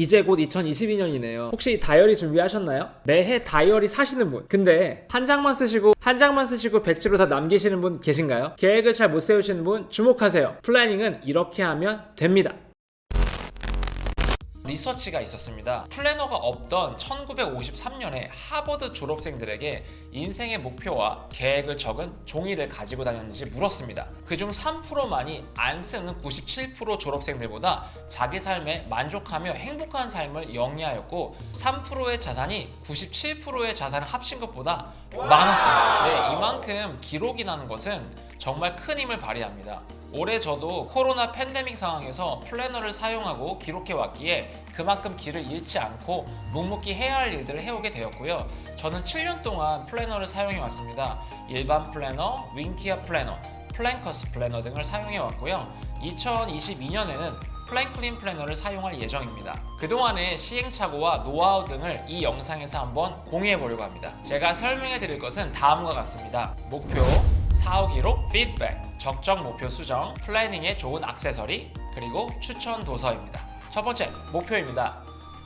이제 곧 2022년이네요. 혹시 다이어리 준비하셨나요? 매해 다이어리 사시는 분, 근데 한 장만 쓰시고 백지로 다 남기시는 분 계신가요? 계획을 잘 못 세우시는 분 주목하세요. 플래닝은 이렇게 하면 됩니다. 리서치가 있었습니다. 플래너가 없던 1953년에 하버드 졸업생들에게 인생의 목표와 계획을 적은 종이를 가지고 다녔는지 물었습니다. 그중 3%만이 안 쓰는 97% 졸업생들보다 자기 삶에 만족하며 행복한 삶을 영위하였고 3%의 자산이 97%의 자산을 합친 것보다 많았습니다. 네, 이만큼 기록이 나는 것은 정말 큰 힘을 발휘합니다. 올해 저도 코로나 팬데믹 상황에서 플래너를 사용하고 기록해 왔기에 그만큼 길을 잃지 않고 묵묵히 해야 할 일들을 해오게 되었고요. 저는 7년 동안 플래너를 사용해 왔습니다. 일반 플래너, 윙키아 플래너, 플랭커스 플래너 등을 사용해 왔고요. 2022년에는 플랭클린 플래너를 사용할 예정입니다. 그동안의 시행착오와 노하우 등을 이 영상에서 한번 공유해 보려고 합니다. 제가 설명해 드릴 것은 다음과 같습니다. 목표, 사후 기록, 피드백, 적정 목표 수정, 플래닝에 좋은 액세서리, 그리고 추천 도서입니다. 첫 번째, 목표입니다.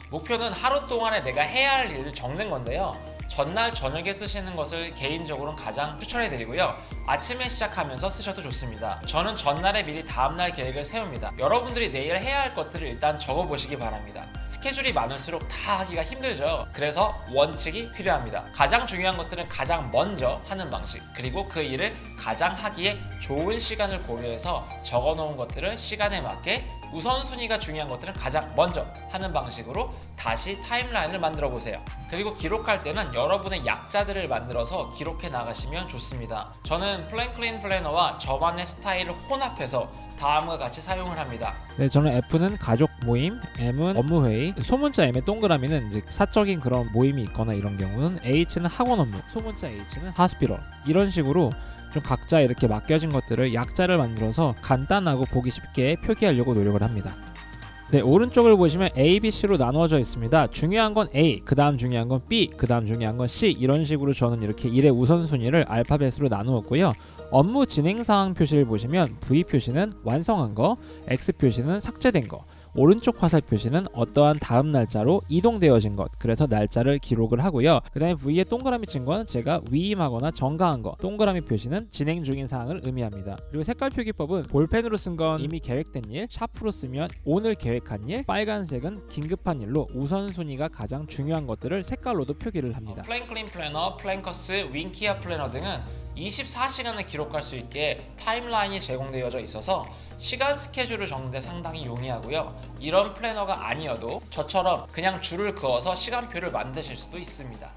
목표는 하루 동안에 내가 해야 할 일을 적는 건데요. 전날 저녁에 쓰시는 것을 개인적으로는 가장 추천해 드리고요. 아침에 시작하면서 쓰셔도 좋습니다. 저는 전날에 미리 다음날 계획을 세웁니다. 여러분들이 내일 해야 할 것들을 일단 적어보시기 바랍니다. 스케줄이 많을수록 다 하기가 힘들죠. 그래서 원칙이 필요합니다. 가장 중요한 것들은 가장 먼저 하는 방식, 그리고 그 일을 가장 하기에 좋은 시간을 고려해서 적어놓은 것들을 시간에 맞게 우선순위가 중요한 것들은 가장 먼저 하는 방식으로 다시 타임라인을 만들어 보세요. 그리고 기록할 때는 여러분의 약자들을 만들어서 기록해 나가시면 좋습니다. 저는 플랭클린 플래너와 저만의 스타일을 혼합해서 다음과 같이 사용을 합니다. 네, 저는 F는 가족 모임, M은 업무 회의, 소문자 M의 동그라미는 이제 사적인 그런 모임이 있거나 이런 경우는, H는 학원 업무, 소문자 H는 하스피럴. 이런 식으로 좀 각자 이렇게 맡겨진 것들을 약자를 만들어서 간단하고 보기 쉽게 표기하려고 노력을 합니다. 네, 오른쪽을 보시면 A, B, C로 나누어져 있습니다. 중요한 건 A, 그 다음 중요한 건 B, 그 다음 중요한 건 C, 이런 식으로 저는 이렇게 일의 우선순위를 알파벳으로 나누었고요. 업무 진행 상황 표시를 보시면 V 표시는 완성한 거, X 표시는 삭제된 거, 오른쪽 화살 표시는 어떠한 다음 날짜로 이동되어진 것, 그래서 날짜를 기록을 하고요. 그 다음에 V에 동그라미 친 건 제가 위임하거나 정가한 거, 동그라미 표시는 진행 중인 사항을 의미합니다. 그리고 색깔 표기법은 볼펜으로 쓴 건 이미 계획된 일, 샤프로 쓰면 오늘 계획한 일, 빨간색은 긴급한 일로 우선순위가 가장 중요한 것들을 색깔로도 표기를 합니다. 플랭클린 플래너, 플랭커스, 윙키아 플래너 등은 24시간을 기록할 수 있게 타임라인이 제공되어져 있어서 시간 스케줄을 적는데 상당히 용이하고요. 이런 플래너가 아니어도 저처럼 그냥 줄을 그어서 시간표를 만드실 수도 있습니다.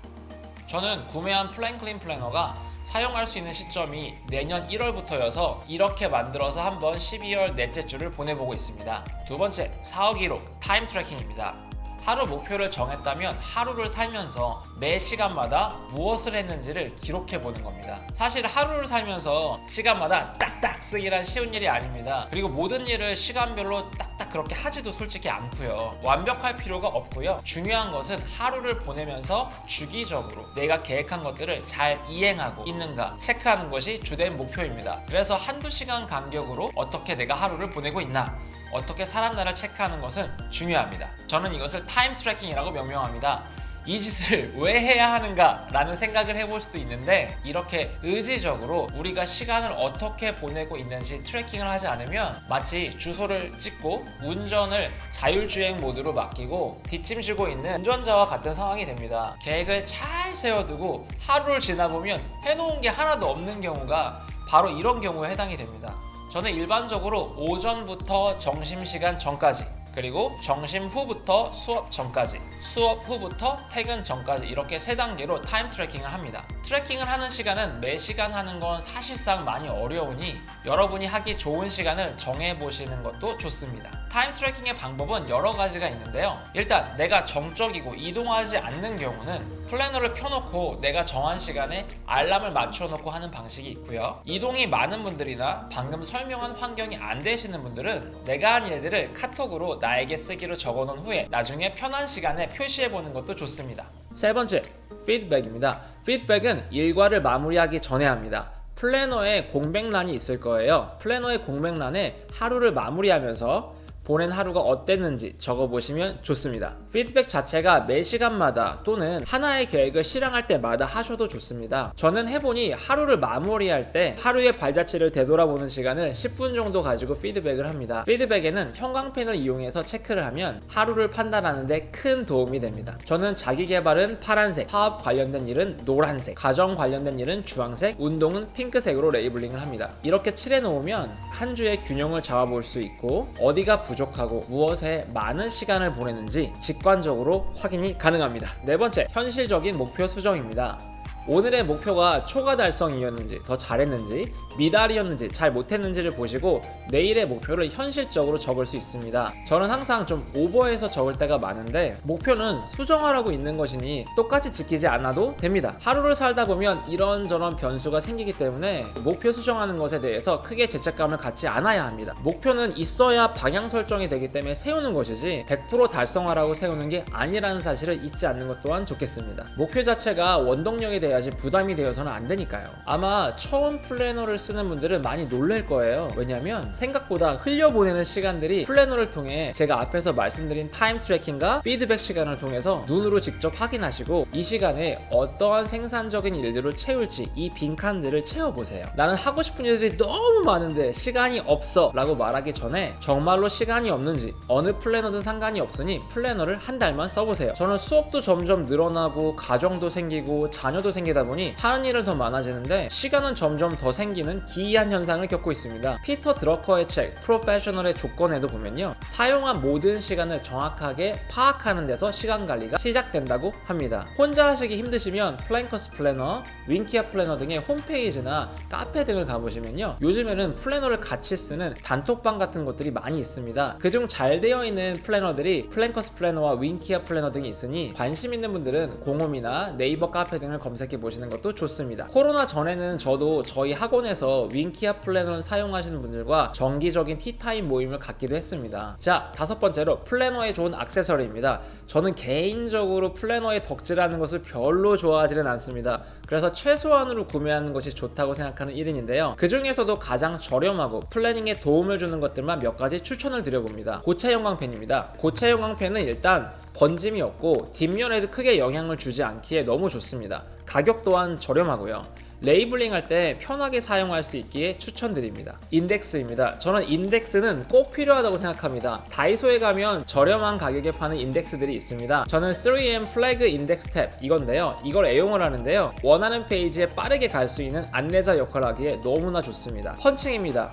저는 구매한 플랭클린 플래너가 사용할 수 있는 시점이 내년 1월부터여서 이렇게 만들어서 한번 12월 넷째 주를 보내보고 있습니다. 두 번째, 사후 기록, 타임 트래킹입니다. 하루 목표를 정했다면 하루를 살면서 매 시간마다 무엇을 했는지를 기록해 보는 겁니다. 사실 하루를 살면서 시간마다 딱딱 쓰기란 쉬운 일이 아닙니다. 그리고 모든 일을 시간별로 딱딱 그렇게 하지도 솔직히 않고요. 완벽할 필요가 없고요. 중요한 것은 하루를 보내면서 주기적으로 내가 계획한 것들을 잘 이행하고 있는가 체크하는 것이 주된 목표입니다. 그래서 한두 시간 간격으로 어떻게 내가 하루를 보내고 있나, 어떻게 살았나를 체크하는 것은 중요합니다. 저는 이것을 타임 트래킹이라고 명명합니다. 이 짓을 왜 해야 하는가 라는 생각을 해볼 수도 있는데, 이렇게 의지적으로 우리가 시간을 어떻게 보내고 있는지 트래킹을 하지 않으면 마치 주소를 찍고 운전을 자율주행 모드로 맡기고 뒷짐지고 있는 운전자와 같은 상황이 됩니다. 계획을 잘 세워두고 하루를 지나보면 해놓은 게 하나도 없는 경우가 바로 이런 경우에 해당이 됩니다. 저는 일반적으로 오전부터 점심시간 전까지, 그리고 점심 후부터 수업 전까지, 수업 후부터 퇴근 전까지 이렇게 3단계로 타임 트래킹을 합니다. 트래킹을 하는 시간은 매 시간 하는 건 사실상 많이 어려우니 여러분이 하기 좋은 시간을 정해보시는 것도 좋습니다. 타임 트래킹의 방법은 여러 가지가 있는데요. 일단 내가 정적이고 이동하지 않는 경우는 플래너를 펴놓고 내가 정한 시간에 알람을 맞춰놓고 하는 방식이 있고요. 이동이 많은 분들이나 방금 설명한 환경이 안 되시는 분들은 내가 한 일들을 카톡으로 나에게 쓰기로 적어놓은 후에 나중에 편한 시간에 표시해보는 것도 좋습니다. 세 번째, 피드백입니다. 피드백은 일과를 마무리하기 전에 합니다. 플래너에 공백란이 있을 거예요. 플래너의 공백란에 하루를 마무리하면서 보낸 하루가 어땠는지 적어보시면 좋습니다. 피드백 자체가 매 시간마다 또는 하나의 계획을 실행할 때마다 하셔도 좋습니다. 저는 해보니 하루를 마무리할 때 하루의 발자취를 되돌아보는 시간을 10분 정도 가지고 피드백을 합니다. 피드백에는 형광펜을 이용해서 체크를 하면 하루를 판단하는 데 큰 도움이 됩니다. 저는 자기 개발은 파란색, 사업 관련된 일은 노란색, 가정 관련된 일은 주황색, 운동은 핑크색으로 레이블링을 합니다. 이렇게 칠해 놓으면 한 주의 균형을 잡아볼 수 있고 어디가 부족하고 무엇에 많은 시간을 보내는지 직관적으로 확인이 가능합니다. 네 번째, 현실적인 목표 수정입니다. 오늘의 목표가 초과 달성이었는지, 더 잘했는지, 미달이었는지, 잘 못했는지를 보시고 내일의 목표를 현실적으로 적을 수 있습니다. 저는 항상 좀 오버해서 적을 때가 많은데 목표는 수정하라고 있는 것이니 똑같이 지키지 않아도 됩니다. 하루를 살다 보면 이런저런 변수가 생기기 때문에 목표 수정하는 것에 대해서 크게 죄책감을 갖지 않아야 합니다. 목표는 있어야 방향 설정이 되기 때문에 세우는 것이지 100% 달성하라고 세우는 게 아니라는 사실을 잊지 않는 것 또한 좋겠습니다. 목표 자체가 원동력이 돼야지 부담이 되어서는 안 되니까요. 아마 처음 플래너를 쓰는 분들은 많이 놀랄 거예요. 왜냐면 생각보다 흘려보내는 시간들이 플래너를 통해 제가 앞에서 말씀드린 타임 트래킹과 피드백 시간을 통해서 눈으로 직접 확인하시고 이 시간에 어떠한 생산적인 일들을 채울지 이 빈칸들을 채워보세요. 나는 하고 싶은 일들이 너무 많은데 시간이 없어 라고 말하기 전에 정말로 시간이 없는지 어느 플래너든 상관이 없으니 플래너를 한 달만 써보세요. 저는 수업도 점점 늘어나고 가정도 생기고 자녀도 생기다 보니 하는 일은 더 많아지는데 시간은 점점 더 생기는 기이한 현상을 겪고 있습니다. 피터 드러커의 책 프로페셔널의 조건에도 보면요, 사용한 모든 시간을 정확하게 파악하는 데서 시간 관리가 시작된다고 합니다. 혼자 하시기 힘드시면 플랭커스 플래너, 윙키아 플래너 등의 홈페이지나 카페 등을 가보시면요, 요즘에는 플래너를 같이 쓰는 단톡방 같은 것들이 많이 있습니다. 그중 잘 되어 있는 플래너들이 플랭커스 플래너와 윙키아 플래너 등이 있으니 관심 있는 분들은 공홈이나 네이버 카페 등을 검색해 보시는 것도 좋습니다. 코로나 전에는 저도 저희 학원에서 윙키아 플래너를 사용하시는 분들과 정기적인 티타임 모임을 갖기도 했습니다. 자, 다섯 번째로 플래너에 좋은 액세서리입니다. 저는 개인적으로 플래너에 덕질하는 것을 별로 좋아하지는 않습니다. 그래서 최소한으로 구매하는 것이 좋다고 생각하는 1인인데요. 그 중에서도 가장 저렴하고 플래닝에 도움을 주는 것들만 몇 가지 추천을 드려봅니다. 고체 형광펜입니다. 고체 형광펜은 일단 번짐이 없고 뒷면에도 크게 영향을 주지 않기에 너무 좋습니다. 가격 또한 저렴하고요. 레이블링 할 때 편하게 사용할 수 있기에 추천드립니다. 인덱스입니다. 저는 인덱스는 꼭 필요하다고 생각합니다. 다이소에 가면 저렴한 가격에 파는 인덱스들이 있습니다. 저는 3M 플래그 인덱스 탭 이건데요, 이걸 애용을 하는데요, 원하는 페이지에 빠르게 갈 수 있는 안내자 역할을 하기에 너무나 좋습니다. 펀칭입니다.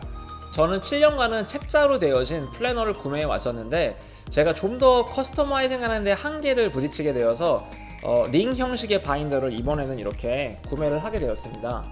저는 7년간은 책자로 되어진 플래너를 구매해 왔었는데 제가 좀 더 커스터마이징 하는데 한계를 부딪히게 되어서 링 형식의 바인더를 이번에는 이렇게 구매를 하게 되었습니다.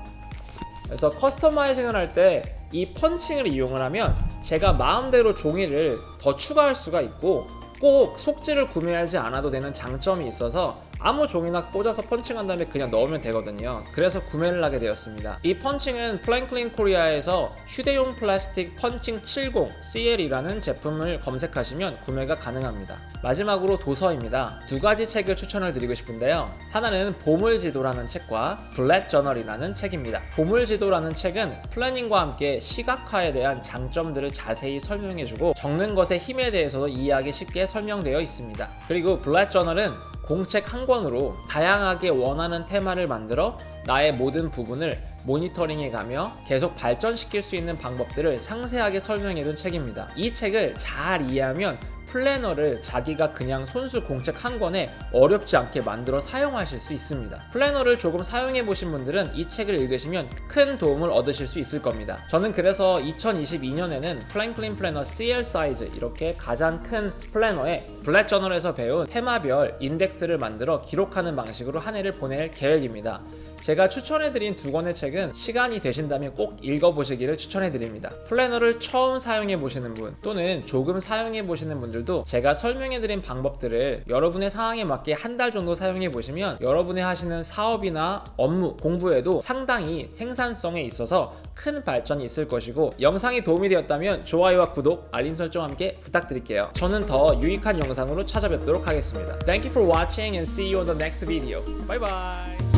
그래서 커스터마이징을 할 때 이 펀칭을 이용을 하면 제가 마음대로 종이를 더 추가할 수가 있고 꼭 속지를 구매하지 않아도 되는 장점이 있어서 아무 종이나 꽂아서 펀칭한 다음에 그냥 넣으면 되거든요. 그래서 구매를 하게 되었습니다. 이 펀칭은 플랭클린 코리아에서 휴대용 플라스틱 펀칭 70 CL이라는 제품을 검색하시면 구매가 가능합니다. 마지막으로 도서입니다. 두 가지 책을 추천을 드리고 싶은데요, 하나는 보물지도라는 책과 블랙 저널이라는 책입니다. 보물지도라는 책은 플래닝과 함께 시각화에 대한 장점들을 자세히 설명해주고 적는 것의 힘에 대해서도 이해하기 쉽게 설명되어 있습니다. 그리고 블랙 저널은 공책 한 권으로 다양하게 원하는 테마를 만들어 나의 모든 부분을 모니터링해가며 계속 발전시킬 수 있는 방법들을 상세하게 설명해둔 책입니다. 이 책을 잘 이해하면 플래너를 자기가 그냥 손수 공책 한 권에 어렵지 않게 만들어 사용하실 수 있습니다. 플래너를 조금 사용해 보신 분들은 이 책을 읽으시면 큰 도움을 얻으실 수 있을 겁니다. 저는 그래서 2022년에는 플랭클린 플래너 CL 사이즈 이렇게 가장 큰 플래너에 블랙 저널에서 배운 테마별 인덱스를 만들어 기록하는 방식으로 한 해를 보낼 계획입니다. 제가 추천해드린 두 권의 책은 시간이 되신다면 꼭 읽어보시기를 추천해드립니다. 플래너를 처음 사용해보시는 분 또는 조금 사용해보시는 분들도 제가 설명해드린 방법들을 여러분의 상황에 맞게 한 달 정도 사용해보시면 여러분의 하시는 사업이나 업무, 공부에도 상당히 생산성에 있어서 큰 발전이 있을 것이고, 영상이 도움이 되었다면 좋아요와 구독, 알림 설정 함께 부탁드릴게요. 저는 더 유익한 영상으로 찾아뵙도록 하겠습니다. Thank you for watching and see you on the next video. Bye bye!